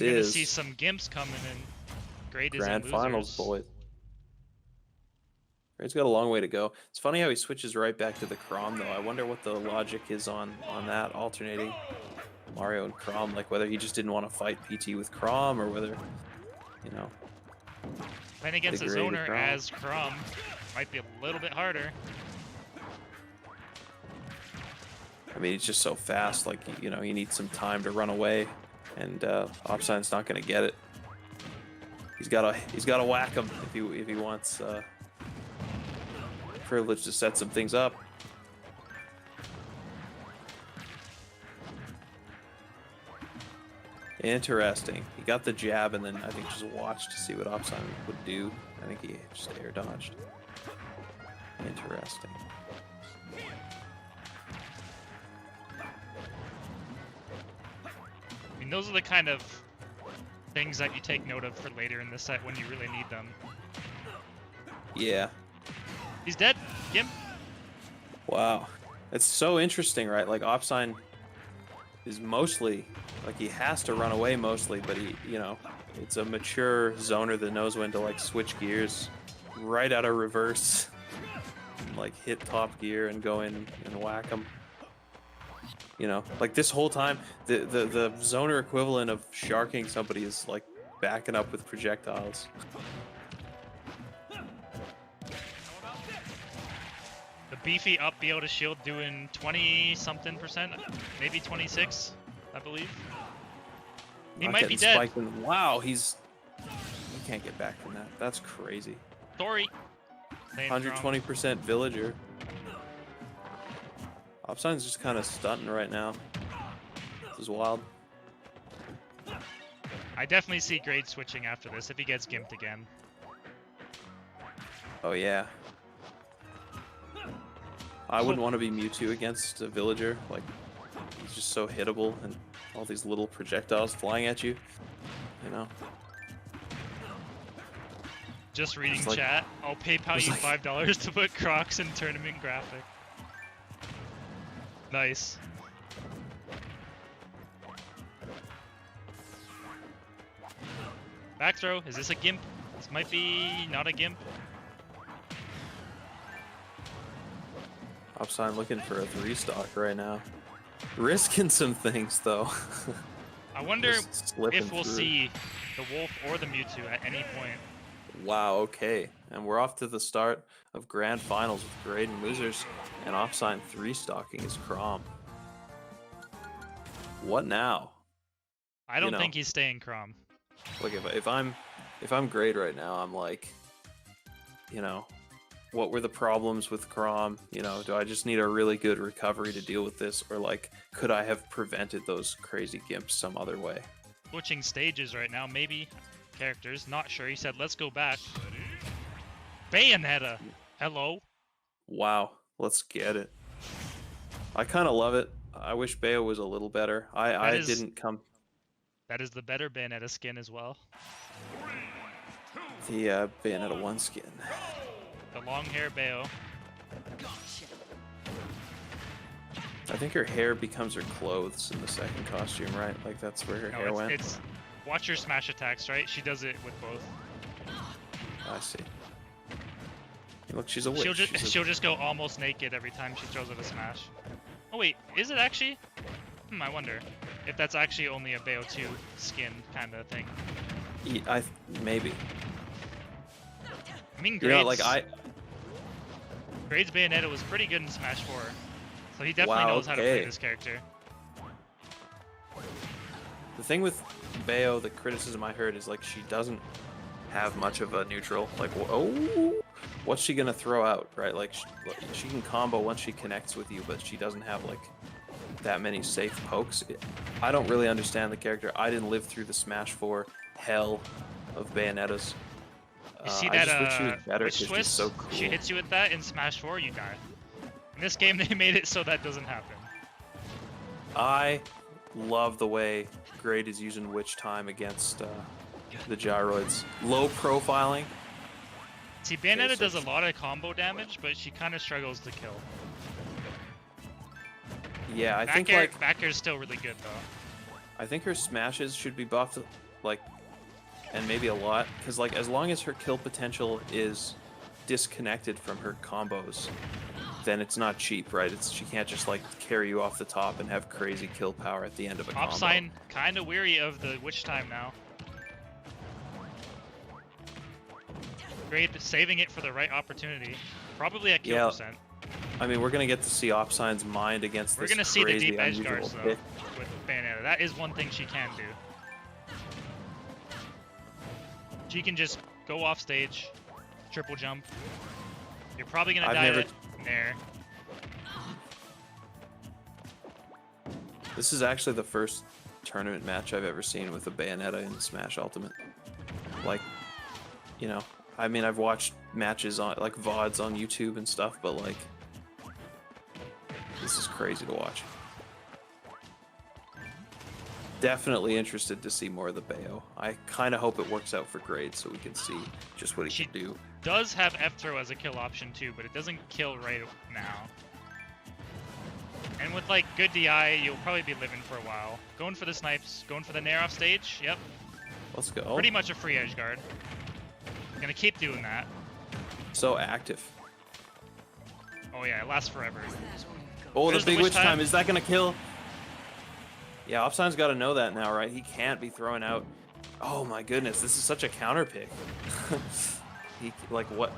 I'm gonna see some gimps coming in. Great is Grand in finals, losers. boys. Grade's got a long way to go. It's funny how he switches right back to the Chrom, though. I wonder what the logic is on that alternating Mario and Chrom. Like whether he just didn't want to fight PT with Chrom, or whether, you know. Playing against a zoner as Chrom might be a little bit harder. I mean, he's just so fast. Like, you know, he needs some time to run away, and Opsine's not gonna get it. He's gotta whack him if he wants Privilege to set some things up. Interesting. He got the jab and then I think just watched to see what Opsine would do. I think he just air dodged. Interesting. I mean, those are the kind of things that you take note of for later in the set when you really need them. Yeah. He's dead. Gimp. Wow. It's so interesting, right? Like Opsine is mostly, like he has to run away mostly, but he, you know, it's a mature zoner that knows when to like switch gears right out of reverse, and, like hit top gear and go in and whack him. You know, like this whole time, the zoner equivalent of sharking somebody is like backing up with projectiles. The beefy up be able to shield doing 20-something%, maybe 26, I believe. He Not might be getting dead. spiked in. Wow, he can't get back from that. That's crazy. Sorry. 120% villager. Opsine's just kind of stunting right now. This is wild. I definitely see grade switching after this if he gets gimped again. Oh yeah. I wouldn't want to be Mewtwo against a villager. Like, he's just so hittable and all these little projectiles flying at you. You know? Just reading like, chat. I'll PayPal you $5 to put Crocs in tournament graphic. Nice. Back throw. Is this a gimp? This might be not a gimp. Opsine looking for a 3-stock right now. Risking some things though. I wonder if we'll through. see the Wolf or the Mewtwo at any point. Wow, okay. And we're off to the start of Grand Finals with grade and losers, and Opsine 3-stocking is Chrom. What now? I don't think he's staying Chrom. Look, if I'm grade right now, I'm like, you know, what were the problems with Chrom? You know, do I just need a really good recovery to deal with this, or like, could I have prevented those crazy gimps some other way? Switching stages right now, maybe. Characters, not sure. He said, let's go back. Bayonetta! Hello? Wow, let's get it. I kind of love it. I wish Bayo was a little better. I didn't come... That is the better Bayonetta skin as well. The Bayonetta 1 skin. The long hair Bayo. I think her hair becomes her clothes in the second costume, right? Like that's where her hair went. It's watch her smash attacks, right? She does it with both. I see. Look, she's a witch. She'll just go almost naked every time she throws out a smash. Oh wait, is it actually? I wonder if that's actually only a Bayo 2 skin kind of thing. Maybe. I mean, Grade's Bayonetta was pretty good in Smash 4, so he definitely knows how to play this character. The thing with Bayo, the criticism I heard is like she doesn't have much of a neutral. Like, oh, what's she gonna throw out, right? Like she can combo once she connects with you, but she doesn't have like that many safe pokes. I don't really understand the character. I didn't live through the Smash 4 hell of Bayonettas. You see I that just wish she was better witch because she's twist? so cool. She hits you with that in Smash 4, you die. In this game, they made it so that doesn't happen. I love the way Grade is using Witch Time against the gyroids. Low profiling. See, Bayonetta does a lot of combo damage, but she kind of struggles to kill. Yeah, I think like back air is still really good though. I think her smashes should be buffed like, and maybe a lot, because like as long as her kill potential is disconnected from her combos, then it's not cheap, right? She can't just like carry you off the top and have crazy kill power at the end of a combo. Opsine kind of weary of the witch time now. Great, saving it for the right opportunity. Probably at kill percent. I mean, we're gonna get to see Opsine's mind against this. We're gonna see the crazy, deep edge guards though pick. with Bayonetta. That is one thing she can do. She can just go off stage, triple jump. You're probably gonna die at Nair. This is actually the first tournament match I've ever seen with a Bayonetta in Smash Ultimate. Like, you know, I mean, I've watched matches on like VODs on YouTube and stuff, but like, this is crazy to watch. Definitely interested to see more of the Bayo. I kind of hope it works out for grade so we can see just what he can do. Does have F-throw as a kill option too, but it doesn't kill right now. And with like good DI, you'll probably be living for a while. Going for the snipes, going for the Nair off stage, yep. Let's go. Pretty much a free edge guard. Gonna keep doing that. So active. Oh yeah, it lasts forever. Oh, the big witch time. Is that gonna kill? Yeah, Opsine's got to know that now, right? He can't be throwing out. Oh my goodness, this is such a counter pick. He like what?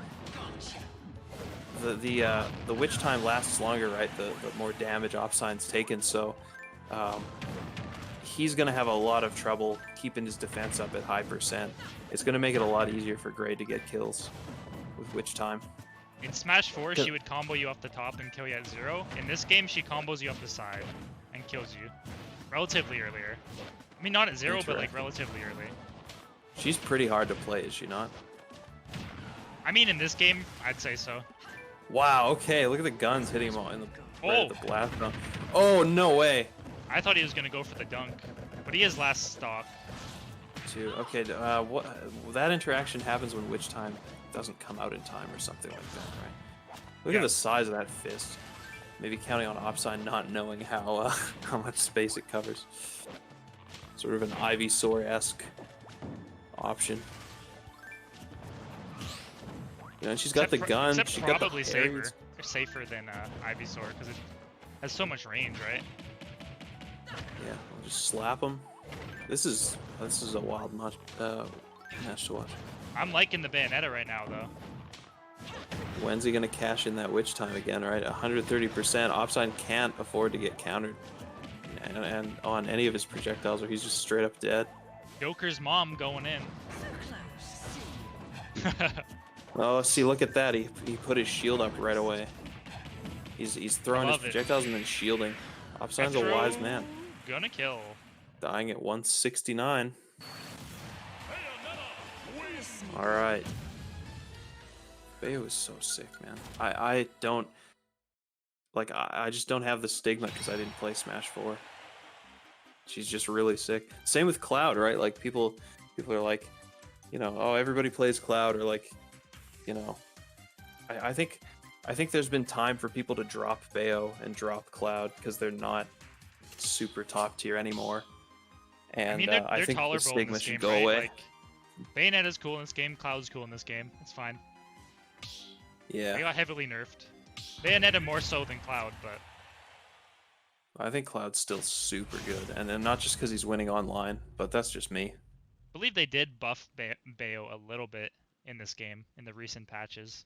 The witch time lasts longer, right? The more damage Opsine's taken, so he's gonna have a lot of trouble keeping his defense up at high percent. It's gonna make it a lot easier for Grade to get kills with witch time. In Smash 4, she would combo you off the top and kill you at 0. In this game, she combos you off the side and kills you relatively earlier. I mean, not at 0, but like relatively early. She's pretty hard to play, is she not? I mean, in this game, I'd say so. Wow, okay, look at the guns hitting him in the, the blast zone. Oh, no way. I thought he was going to go for the dunk, but he is last stock. Okay, what that interaction happens when witch time doesn't come out in time or something like that, right? Look at the size of that fist. Maybe counting on Opsine not knowing how how much space it covers. Sort of an Ivysaur-esque option. You know, and she's got the gun. Except she's probably got the safer than Ivysaur because it has so much range, right? Yeah, we'll just slap him. This is a wild match to watch. I'm liking the Bayonetta right now, though. When's he gonna cash in that witch time again, right? 130%. Opsine can't afford to get countered and on any of his projectiles or he's just straight up dead. Joker's mom going in. Oh, see, look at that. He put his shield up right away. He's throwing his projectiles and then shielding. Opsine's a wise man. Gonna kill. Dying at 169. All right. Bayo is so sick, man. I don't like. I just don't have the stigma because I didn't play Smash 4. She's just really sick. Same with Cloud, right? Like people are like, you know, oh, everybody plays Cloud, or like, you know, I think there's been time for people to drop Bayo and drop Cloud because they're not super top tier anymore. And I mean, they're I think the stigma should go away. Like, Bayonetta's cool in this game. Cloud's cool in this game. It's fine. Yeah. They got heavily nerfed. Bayonetta more so than Cloud, but I think Cloud's still super good, and then not just because he's winning online, but that's just me. I believe they did buff Bayo a little bit in this game in the recent patches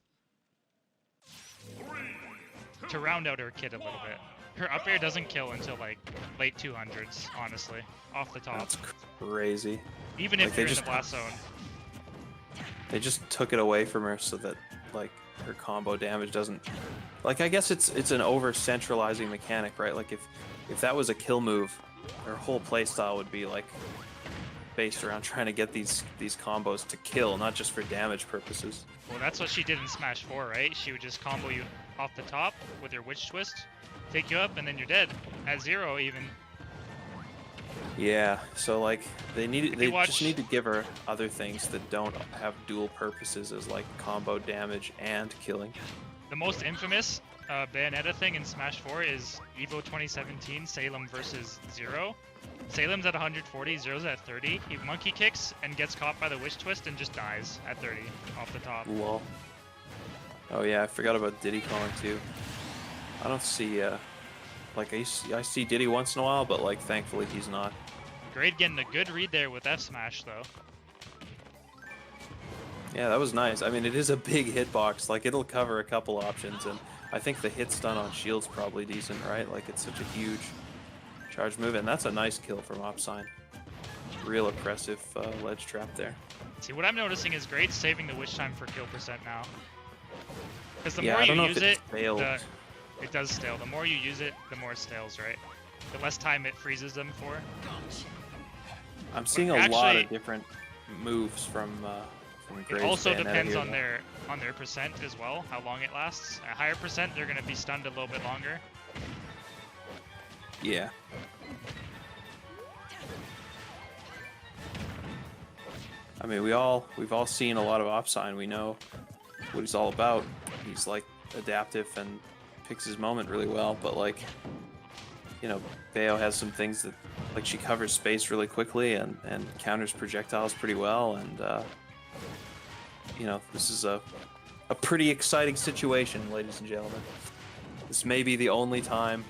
to round out her kit a little bit. Her up air doesn't kill until like late 200s, honestly, off the top. That's crazy. Even if you're in the blast zone. They just took it away from her so that like her combo damage doesn't. Like I guess it's an over centralizing mechanic, right? Like if that was a kill move, her whole playstyle would be like based around trying to get these combos to kill, not just for damage purposes. Well, that's what she did in Smash 4, right? She would just combo you off the top with her witch twist, take you up, and then you're dead at 0 even. Yeah, so like they just need to give her other things that don't have dual purposes as like combo damage and killing. The most infamous Bayonetta thing in Smash 4 is Evo 2017 Salem versus 0. Salem's at 140, Zero's at 30. He monkey kicks and gets caught by the witch twist and just dies at 30 off the top. Lol. Oh yeah, I forgot about Diddy calling too. I don't see, like I see Diddy once in a while, but like thankfully he's not. Grade getting a good read there with F smash though. Yeah, that was nice. I mean, it is a big hitbox. Like it'll cover a couple options, and I think the hit stun on shield's probably decent, right? Like it's such a huge charge move, and that's a nice kill from Opsine. Real oppressive ledge trap there. See, what I'm noticing is Grade's saving the witch time for kill percent now. Because the Yeah, more I don't you know use if it, failed. it does stale. The more you use it, the more it stales, right? The less time it freezes them for. I'm seeing a lot of different moves from Grade's It also Bayonetta depends here, on though. their percent as well, how long it lasts. At higher percent, they're going to be stunned a little bit longer. Yeah. I mean, we've all seen a lot of Opsine. We know what he's all about. He's like adaptive and picks his moment really well, but like, you know, Bayo has some things that, like, she covers space really quickly and counters projectiles pretty well, and you know, this is a pretty exciting situation, ladies and gentlemen. This may be the only time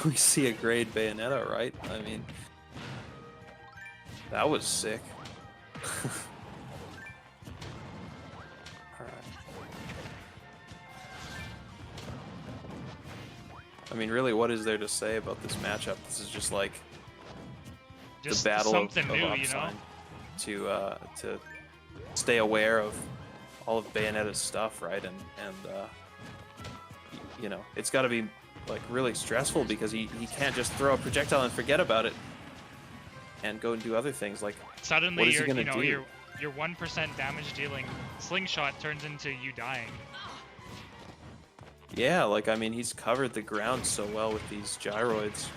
we see a grade Bayonetta, right? I mean, that was sick. Alright. I mean, really, what is there to say about this matchup? This is just like Just the battle something of new, Opsine you know? to stay aware of all of Bayonetta's stuff, right? And you know, it's got to be like really stressful because he can't just throw a projectile and forget about it and go and do other things. Like, Suddenly, what is he gonna do? your 1% damage dealing slingshot turns into you dying. Yeah, like, I mean, he's covered the ground so well with these gyroids,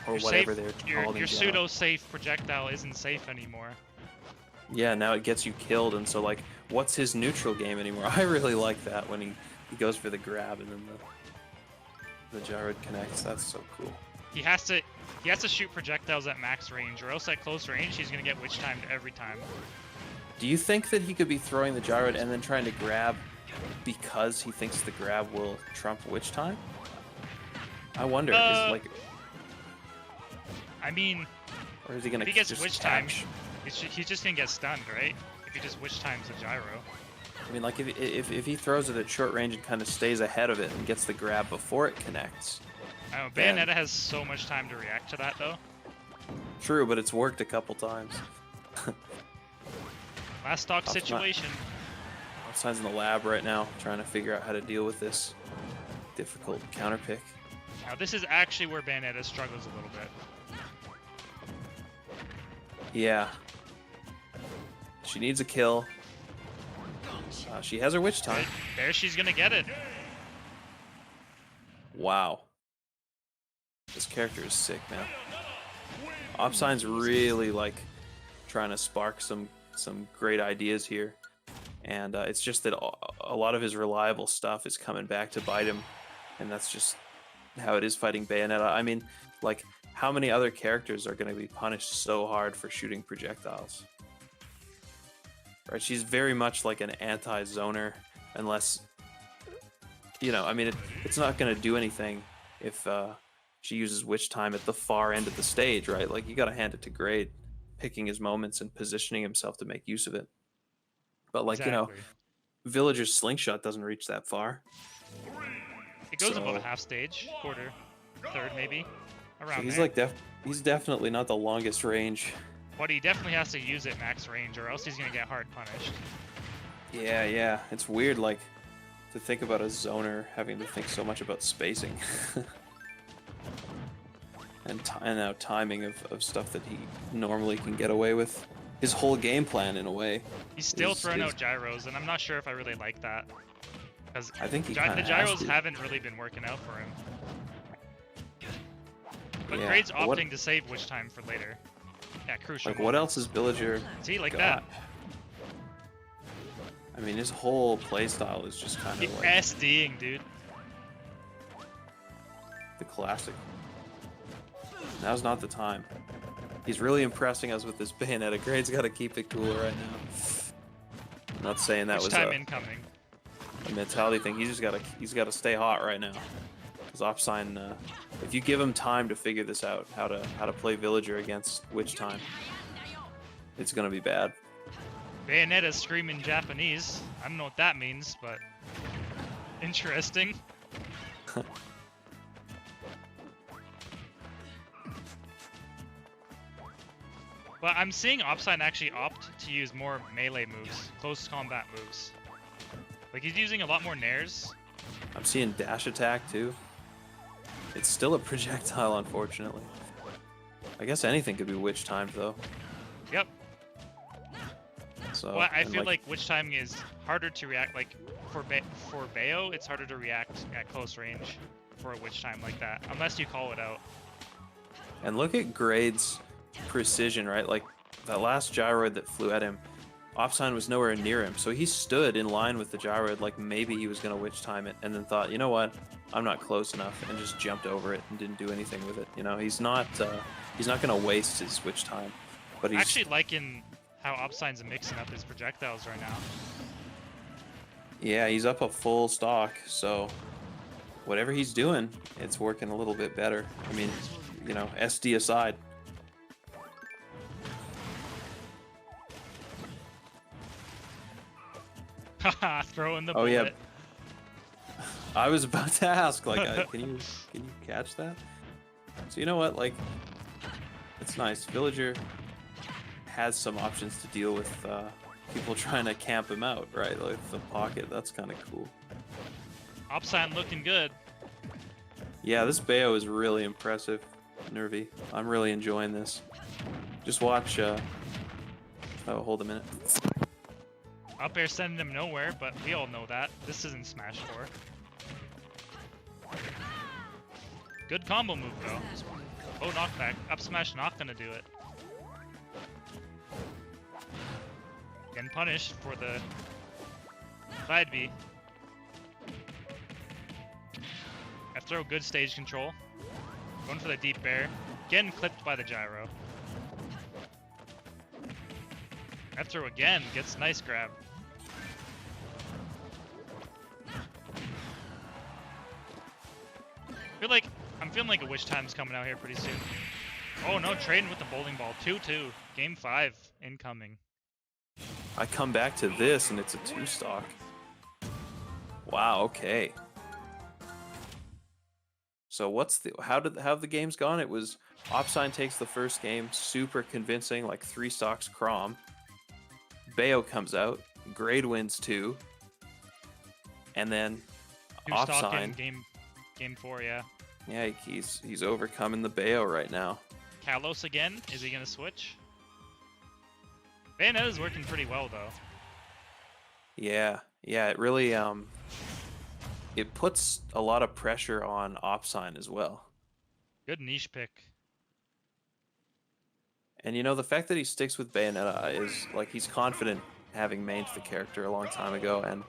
or whatever they're called. Your pseudo-safe projectile isn't safe anymore. Yeah, now it gets you killed, and so, like, what's his neutral game anymore? I really like that when he goes for the grab and then the gyroid connects. That's so cool. He has to shoot projectiles at max range, or else at close range he's gonna get witch timed every time. Do you think that he could be throwing the gyroid and then trying to grab because he thinks the grab will trump witch time? I wonder. I mean, or is he gonna if he gets just witch time, he's just gonna get stunned, right? If he just witch times the gyro. I mean, like, if he throws it at short range and kind of stays ahead of it and gets the grab before it connects. I don't know, Bayonetta has so much time to react to that, though. True, but it's worked a couple times. Last stock situation. Opsine's in the lab right now, trying to figure out how to deal with this difficult counter pick. Now, this is actually where Bayonetta struggles a little bit. Yeah. She needs a kill. She has her witch time. There she's gonna get it. Wow. This character is sick, man. Opsine's really, like, trying to spark some great ideas here. And it's just that a lot of his reliable stuff is coming back to bite him. And that's just how it is fighting Bayonetta. I mean, like, how many other characters are going to be punished so hard for shooting projectiles? Right? She's very much like an anti-zoner, unless, you know, I mean, it's not going to do anything if she uses witch time at the far end of the stage, right? Like, you got to hand it to Grade, picking his moments and positioning himself to make use of it. But, like, you know, Villager's slingshot doesn't reach that far. It goes above a half stage, quarter, third maybe, around so he's there. like he's definitely not the longest range. But he definitely has to use it max range, or else he's gonna get hard punished. Yeah, it's weird, like, to think about a zoner having to think so much about spacing. and now timing of stuff that he normally can get away with. His whole game plan, in a way. He's still throwing out gyros, and I'm not sure if I really like that. Because I think the gyros haven't really been working out for him. But Grade's opting to save witch time for later. Yeah, crucial. Like, what else is Villager? See, like that. I mean, his whole playstyle is just kind of like SDing, dude. The classic. Now's not the time. He's really impressing us with this Bayonetta. Grade's got to keep it cool right now. I'm not saying that Which was time incoming. a mentality thing. He's got to stay hot right now. Because Opsine, if you give him time to figure this out, how to play villager against Witch Time, it's gonna be bad. Bayonetta screaming Japanese. I don't know what that means, but interesting. But I'm seeing Opsine actually opt to use more melee moves, close combat moves. Like he's using a lot more nairs. I'm seeing dash attack too. It's still a projectile, unfortunately. I guess anything could be witch timed though. Yep. So well, I feel like witch timing is harder to react. Like for Bayo, it's harder to react at close range for a witch time like that, unless you call it out. And look at Grade's precision, right? Like that last gyroid that flew at him, Opsine was nowhere near him, so he stood in line with the gyroid like maybe he was gonna witch time it, and then thought, you know what, I'm not close enough, and just jumped over it and didn't do anything with it. You know, he's not gonna waste his witch time. But he's actually liking how Opsine's mixing up his projectiles right now. Yeah, he's up a full stock, so whatever he's doing, it's working a little bit better. I mean, you know, SD aside. Haha, throwing the Oh bullet. yeah. I was about to ask, like, can you catch that? So you know what, like, it's nice. Villager has some options to deal with people trying to camp him out, right? Like the pocket, that's kind of cool. Opsine looking good. Yeah, this Bayo is really impressive, Nervy. I'm really enjoying this. Just watch. Oh, hold a minute. Up air sending him nowhere, but we all know that. This isn't Smash 4. Good combo move though. Oh, knockback. Up smash not gonna do it. Getting punished for the side B. F throw, good stage control. Going for the deep bear. Getting clipped by the gyro. F throw again, gets nice grab. I'm feeling like a witch time's coming out here pretty soon. Oh no, trading with the bowling ball. 2-2. Game 5 incoming. I come back to this and it's a 2-stock. Wow, okay. So how have the games gone? It was Opsine takes the first game, super convincing, like 3 stocks Chrom. Bayo comes out, Grade wins 2. And then 2-stock in Opsine. game 4, yeah. Yeah, he's overcoming the Bayo right now. Kalos again. Is he gonna switch? Bayonetta's working pretty well though. Yeah, it really it puts a lot of pressure on Opsine as well. Good niche pick. And you know, the fact that he sticks with Bayonetta is like he's confident, having mained the character a long time ago, and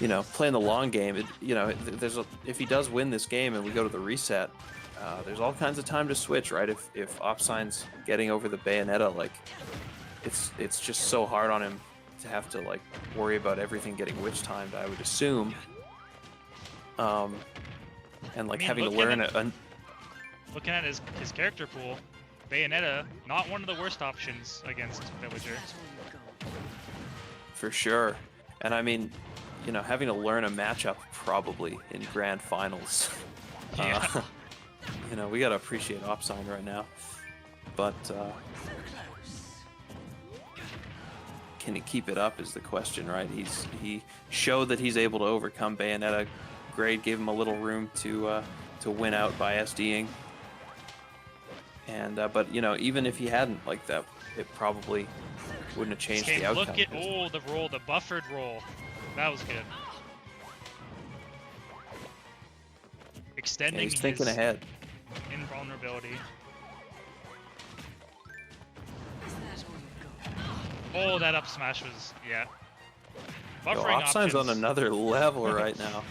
you know, playing the long game. If he does win this game and we go to the reset, there's all kinds of time to switch, right? If Opsine's getting over the Bayonetta, like it's just so hard on him to have to like worry about everything getting witch timed, I would assume. And like having to learn looking at his character pool, Bayonetta not one of the worst options against Villager. For sure. And I mean, you know, having to learn a matchup probably in grand finals. Yeah. You know, we gotta appreciate Opsine right now. But can he keep it up is the question, right? He showed that he's able to overcome Bayonetta. Grade gave him a little room to win out by SDing. And but you know, even if he hadn't like that, it probably wouldn't have changed the outcome. Look at the roll, the buffered roll. That was good. Extending he's thinking ahead. Invulnerability. Oh, that up smash was, yeah. Buffering Opsine's on options. another level right now.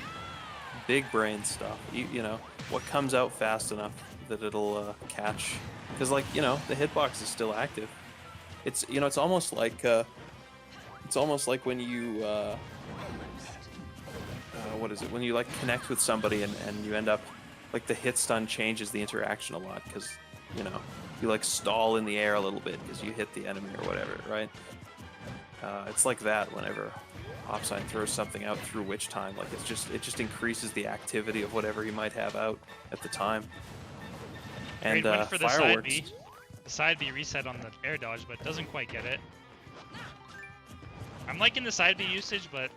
Big brain stuff. You know, what comes out fast enough that it'll catch because like the hitbox is still active. It's it's almost like when you what is it, when you like connect with somebody and you end up like the hit stun changes the interaction a lot because you like stall in the air a little bit because you hit the enemy or whatever, right? It's like that whenever Opsine throws something out through Witch Time. Like it just increases the activity of whatever he might have out at the time. And Great win for the fireworks. side B. The side B reset on the air dodge, but doesn't quite get it. I'm liking the side B usage, but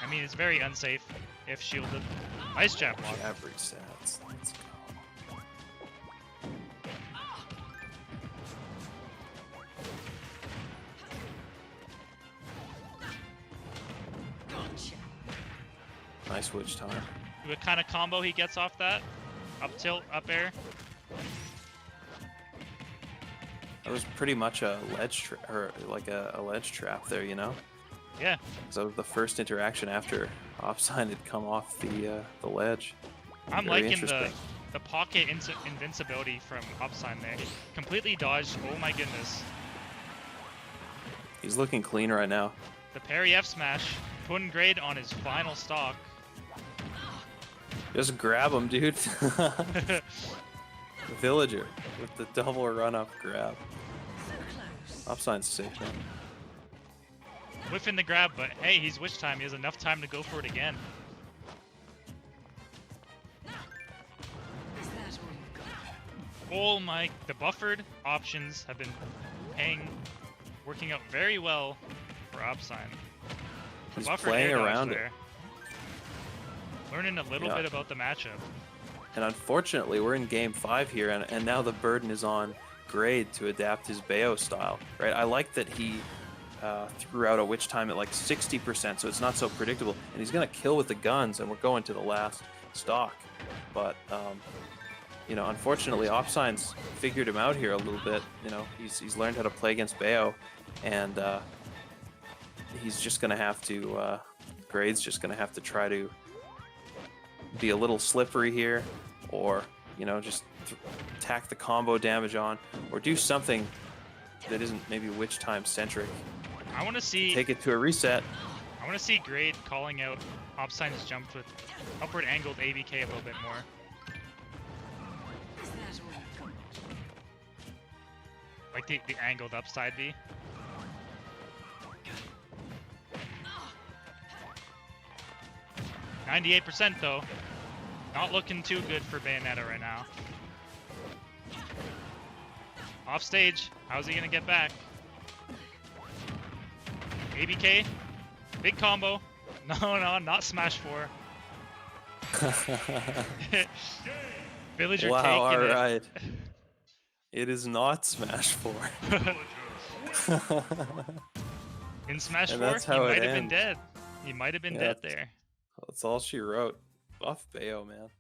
I mean it's very unsafe if shielded. Nice jab block. Jab resets. Let's go. Nice Witch Time. What kind of combo he gets off that? Up tilt, up air. That was pretty much a ledge a ledge trap there, Yeah. So the first interaction after Opsine had come off the ledge. I'm Very liking interesting. the pocket invincibility from Opsine there. Completely dodged. Oh my goodness. He's looking clean right now. The parry F smash, putting grade on his final stock. Just grab him, dude. Villager with the double run up grab. Opsine's safe, man. Whiffing the grab, but hey, he's Witch Time. He has enough time to go for it again. Oh my, the buffered options have been working out very well for Opsine. The He's buffered playing air dodge around there. Learning a little bit about the matchup. And unfortunately, we're in game 5 here, and now the burden is on Grade to adapt his Bayo style, right? I like that he threw out a Witch Time at like 60%, so it's not so predictable. And he's going to kill with the guns, and we're going to the last stock. But, unfortunately, Opsine's figured him out here a little bit. He's learned how to play against Bayo, and he's just going to have to, Grade's just going to have to try to be a little slippery here, or just tack the combo damage on, or do something that isn't maybe Witch Time centric. I want to see Take it to a reset. I want to see Grade calling out Opsine's jump with upward angled ABK a little bit more. Like the angled upside B. %, though. Not looking too good for Bayonetta right now. Off stage. How's he gonna get back? ABK. Big combo. No, not Smash 4. Villager Wow, taking it. alright. It is not Smash 4. In Smash And 4, that's he how it might have been ends. dead. He might have been dead there. That's all she wrote. Buff Bayo, man.